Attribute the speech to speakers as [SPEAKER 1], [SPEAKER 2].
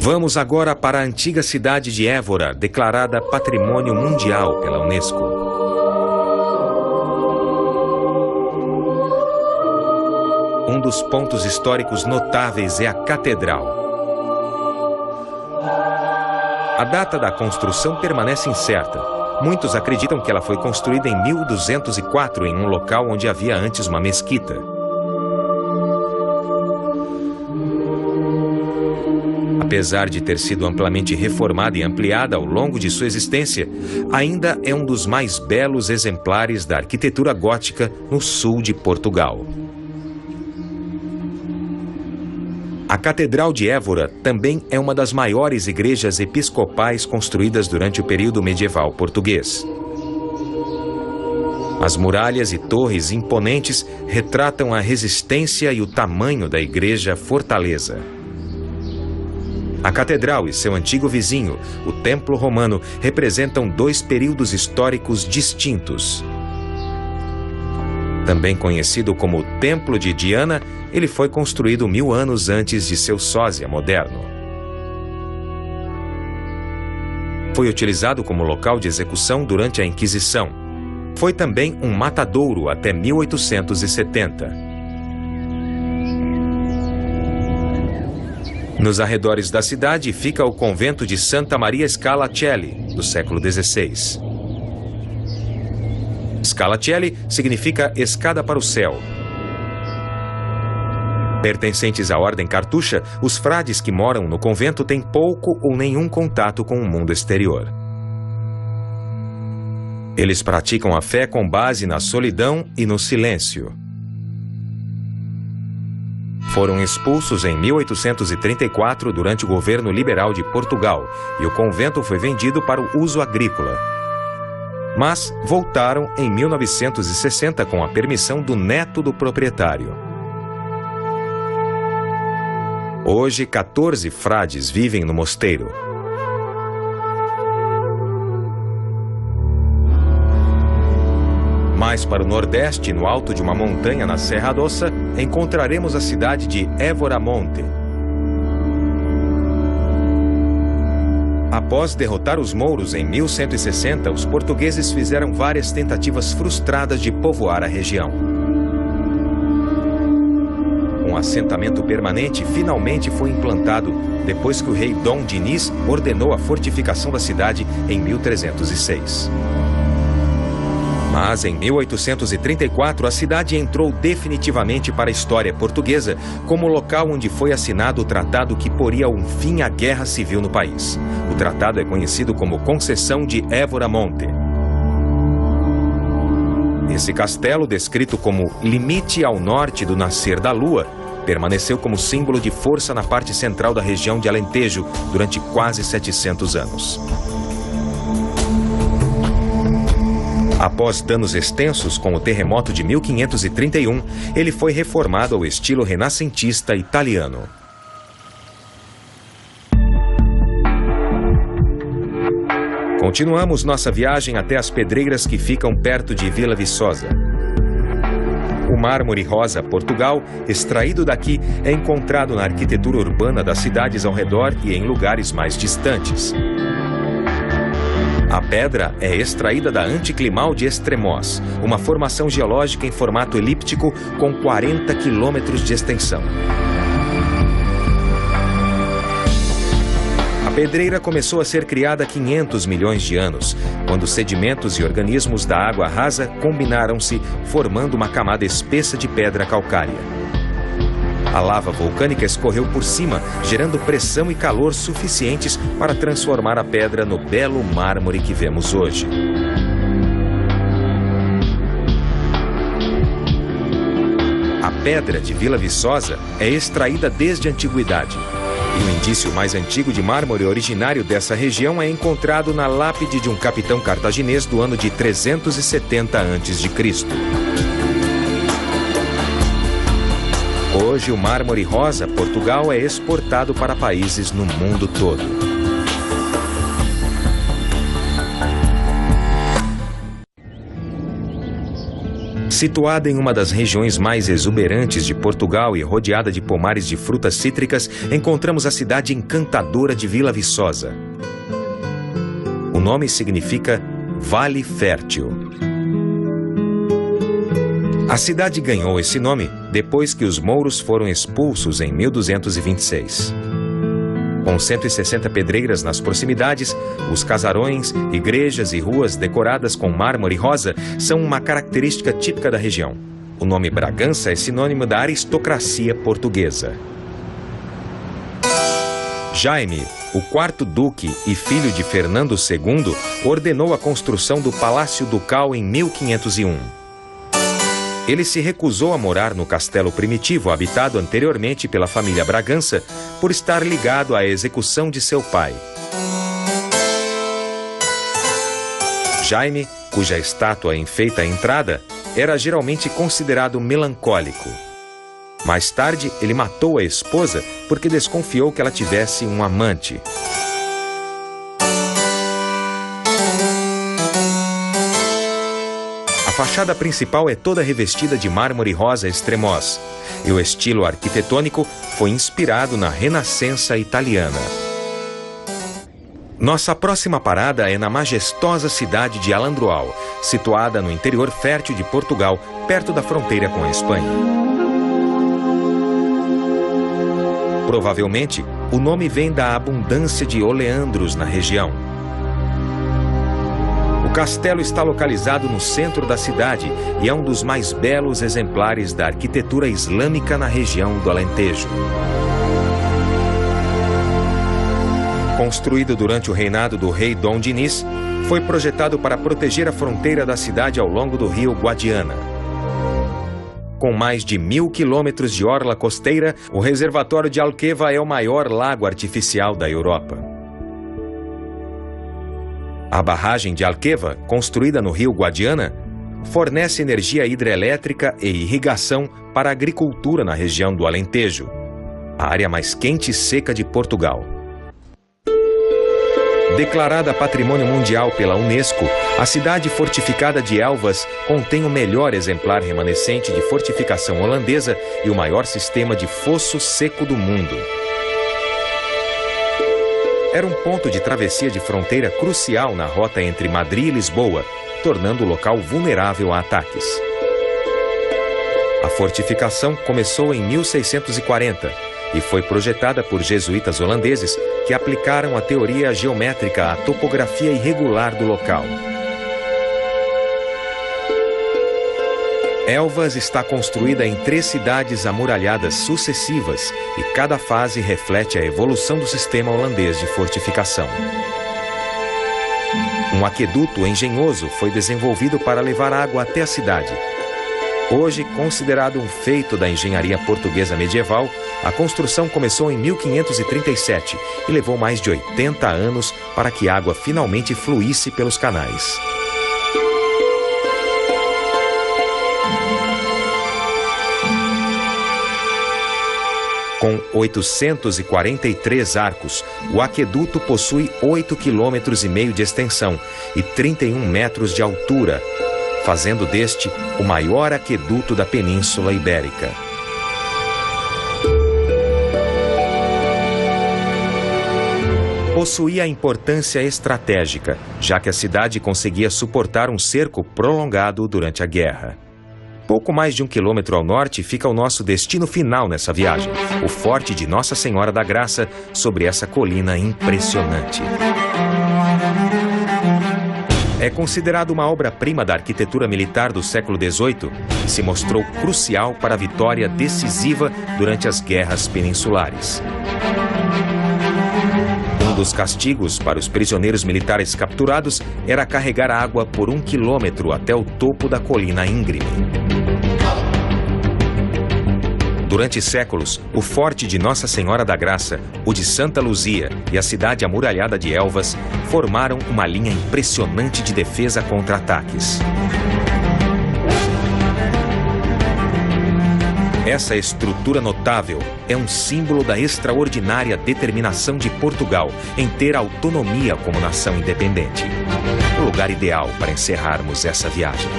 [SPEAKER 1] Vamos agora para a antiga cidade de Évora, declarada Patrimônio Mundial pela Unesco. Um dos pontos históricos notáveis é a Catedral. A data da construção permanece incerta. Muitos acreditam que ela foi construída em 1204 em um local onde havia antes uma mesquita. Apesar de ter sido amplamente reformada e ampliada ao longo de sua existência, ainda é um dos mais belos exemplares da arquitetura gótica no sul de Portugal. A Catedral de Évora também é uma das maiores igrejas episcopais construídas durante o período medieval português. As muralhas e torres imponentes retratam a resistência e o tamanho da igreja fortaleza. A catedral e seu antigo vizinho, o Templo Romano, representam dois períodos históricos distintos. Também conhecido como Templo de Diana, ele foi construído 1000 anos antes de seu sósia moderno. Foi utilizado como local de execução durante a Inquisição. Foi também um matadouro até 1870. Nos arredores da cidade fica o convento de Santa Maria Scala Coeli, do século XVI. Scala Coeli significa escada para o céu. Pertencentes à ordem cartucha, os frades que moram no convento têm pouco ou nenhum contato com o mundo exterior. Eles praticam a fé com base na solidão e no silêncio. Foram expulsos em 1834 durante o governo liberal de Portugal e o convento foi vendido para o uso agrícola. Mas voltaram em 1960 com a permissão do neto do proprietário. Hoje, 14 frades vivem no mosteiro. Mais para o nordeste, no alto de uma montanha na Serra d'Ossa, encontraremos a cidade de Évora Monte. Após derrotar os mouros em 1160, os portugueses fizeram várias tentativas frustradas de povoar a região. Um assentamento permanente finalmente foi implantado depois que o rei Dom Dinis ordenou a fortificação da cidade em 1306. Mas em 1834 a cidade entrou definitivamente para a história portuguesa como local onde foi assinado o tratado que poria um fim à guerra civil no país. O tratado é conhecido como Concessão de Évora Monte. Esse castelo, descrito como limite ao norte do nascer da lua, permaneceu como símbolo de força na parte central da região de Alentejo durante quase 700 anos. Após danos extensos com o terremoto de 1531, ele foi reformado ao estilo renascentista italiano. Continuamos nossa viagem até as pedreiras que ficam perto de Vila Viçosa. O mármore rosa Portugal, extraído daqui, é encontrado na arquitetura urbana das cidades ao redor e em lugares mais distantes. A pedra é extraída da Anticlimal de Estremoz, uma formação geológica em formato elíptico com 40 quilômetros de extensão. A pedreira começou a ser criada há 500 milhões de anos, quando sedimentos e organismos da água rasa combinaram-se, formando uma camada espessa de pedra calcária. A lava vulcânica escorreu por cima, gerando pressão e calor suficientes para transformar a pedra no belo mármore que vemos hoje. A pedra de Vila Viçosa é extraída desde a antiguidade. E o indício mais antigo de mármore originário dessa região é encontrado na lápide de um capitão cartaginês do ano de 370 a.C. Hoje, o mármore rosa Portugal é exportado para países no mundo todo. Situada em uma das regiões mais exuberantes de Portugal e rodeada de pomares de frutas cítricas, encontramos a cidade encantadora de Vila Viçosa. O nome significa Vale Fértil. A cidade ganhou esse nome depois que os mouros foram expulsos em 1226. Com 160 pedreiras nas proximidades, os casarões, igrejas e ruas decoradas com mármore rosa são uma característica típica da região. O nome Bragança é sinônimo da aristocracia portuguesa. Jaime, o quarto duque e filho de Fernando II, ordenou a construção do Palácio Ducal em 1501. Ele se recusou a morar no castelo primitivo habitado anteriormente pela família Bragança por estar ligado à execução de seu pai. Jaime, cuja estátua enfeita a entrada, era geralmente considerado melancólico. Mais tarde, ele matou a esposa porque desconfiou que ela tivesse um amante. A fachada principal é toda revestida de mármore rosa extremós, e o estilo arquitetônico foi inspirado na Renascença italiana. Nossa próxima parada é na majestosa cidade de Alandroal, situada no interior fértil de Portugal, perto da fronteira com a Espanha. Provavelmente, o nome vem da abundância de oleandros na região. O castelo está localizado no centro da cidade e é um dos mais belos exemplares da arquitetura islâmica na região do Alentejo. Construído durante o reinado do rei Dom Dinis, foi projetado para proteger a fronteira da cidade ao longo do rio Guadiana. Com mais de 1000 quilômetros de orla costeira, o reservatório de Alqueva é o maior lago artificial da Europa. A barragem de Alqueva, construída no rio Guadiana, fornece energia hidrelétrica e irrigação para a agricultura na região do Alentejo, a área mais quente e seca de Portugal. Declarada Patrimônio Mundial pela Unesco, a cidade fortificada de Elvas contém o melhor exemplar remanescente de fortificação holandesa e o maior sistema de fosso seco do mundo. Era um ponto de travessia de fronteira crucial na rota entre Madrid e Lisboa, tornando o local vulnerável a ataques. A fortificação começou em 1640 e foi projetada por jesuítas holandeses que aplicaram a teoria geométrica à topografia irregular do local. Elvas está construída em 3 cidades amuralhadas sucessivas e cada fase reflete a evolução do sistema holandês de fortificação. Um aqueduto engenhoso foi desenvolvido para levar água até a cidade. Hoje, considerado um feito da engenharia portuguesa medieval, a construção começou em 1537 e levou mais de 80 anos para que a água finalmente fluísse pelos canais. Com 843 arcos, o aqueduto possui 8,5 km de extensão e 31 metros de altura, fazendo deste o maior aqueduto da Península Ibérica. Possuía importância estratégica, já que a cidade conseguia suportar um cerco prolongado durante a guerra. Pouco mais de 1 quilômetro ao norte fica o nosso destino final nessa viagem, o Forte de Nossa Senhora da Graça, sobre essa colina impressionante. É considerado uma obra-prima da arquitetura militar do século XVIII e se mostrou crucial para a vitória decisiva durante as guerras peninsulares. Um dos castigos para os prisioneiros militares capturados era carregar água por 1 quilômetro até o topo da colina íngreme. Durante séculos, o Forte de Nossa Senhora da Graça, o de Santa Luzia e a cidade amuralhada de Elvas formaram uma linha impressionante de defesa contra ataques. Essa estrutura notável é um símbolo da extraordinária determinação de Portugal em ter autonomia como nação independente. O lugar ideal para encerrarmos essa viagem.